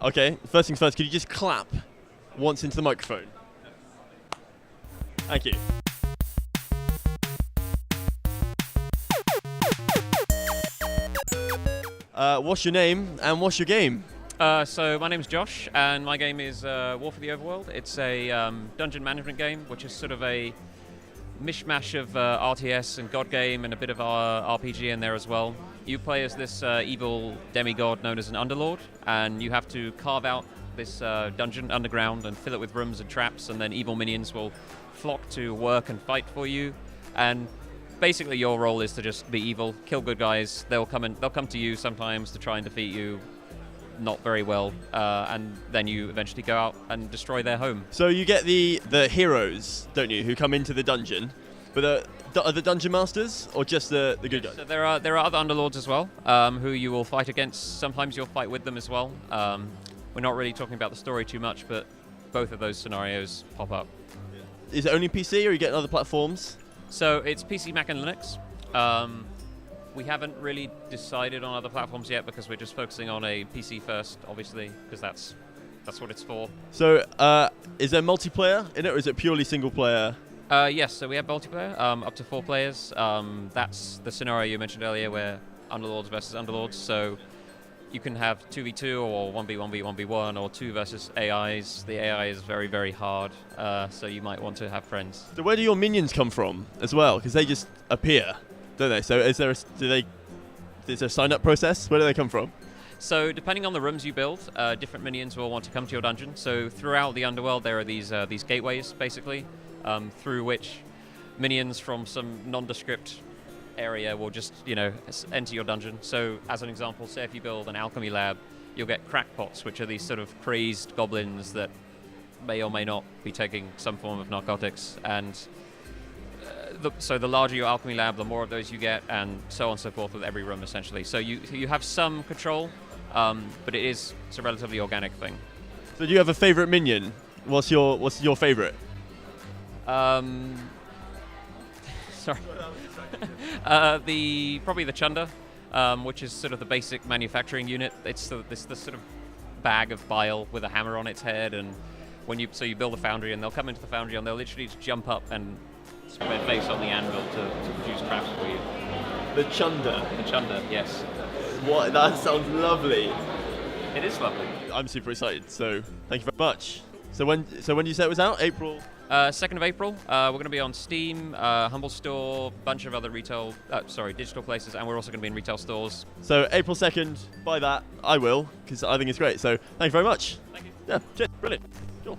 Okay, first things first, could you just clap once into the microphone? Thank you. What's your name and what's your game? So my name's Josh, and my game is War for the Overworld. It's a dungeon management game, which is sort of a mishmash of RTS and God game and a bit of RPG in there as well. You play as this evil demigod known as an Underlord, and you have to carve out this dungeon underground and fill it with rooms and traps, and then evil minions will flock to work and fight for you. And basically your role is to just be evil, kill good guys. They'll come to you sometimes to try and defeat you. Not very well, and then you eventually go out and destroy their home. So you get the heroes, don't you, who come into the dungeon, but are the dungeon masters or just the good guys? So there are other underlords as well, who you will fight against. Sometimes you'll fight with them as well. We're not really talking about the story too much, but both of those scenarios pop up. Is it only PC, or are you getting other platforms? So it's PC, Mac, and Linux. We haven't really decided on other platforms yet because we're just focusing on a PC first, obviously, because that's what it's for. So is there multiplayer in it, or is it purely single player? Yes, so we have multiplayer, up to 4 players. That's the scenario you mentioned earlier, where Underlords versus Underlords. So you can have 2v2 or 1v1v, 1v1, or 2 versus AIs. The AI is very, very hard, so you might want to have friends. So where do your minions come from as well? Because they just appear, don't they? So is there a sign-up process? Where do they come from? So depending on the rooms you build, different minions will want to come to your dungeon. So throughout the underworld, there are these gateways, basically, through which minions from some nondescript area will just, enter your dungeon. So as an example, say if you build an alchemy lab, you'll get crackpots, which are these sort of crazed goblins that may or may not be taking some form of narcotics. And so the larger your alchemy lab, the more of those you get, and so on and so forth with every room, essentially. So you have some control, but it's a relatively organic thing. So do you have a favorite minion? What's your favorite? Sorry. Probably the Chunder, which is sort of the basic manufacturing unit. It's the sort of bag of bile with a hammer on its head, and so you build a foundry, and they'll come into the foundry, and they'll literally just jump up and spend their face on the anvil to produce crafts for you. The Chunder. The Chunder, yes. What? That sounds lovely. It is lovely. I'm super excited. So thank you very much. So when did you say it was out? April. 2nd of April. We're going to be on Steam, Humble Store, bunch of other digital places, and we're also going to be in retail stores. So April 2nd, buy that. I will, because I think it's great. So thank you very much. Thank you. Yeah, cheers. Brilliant. Sure.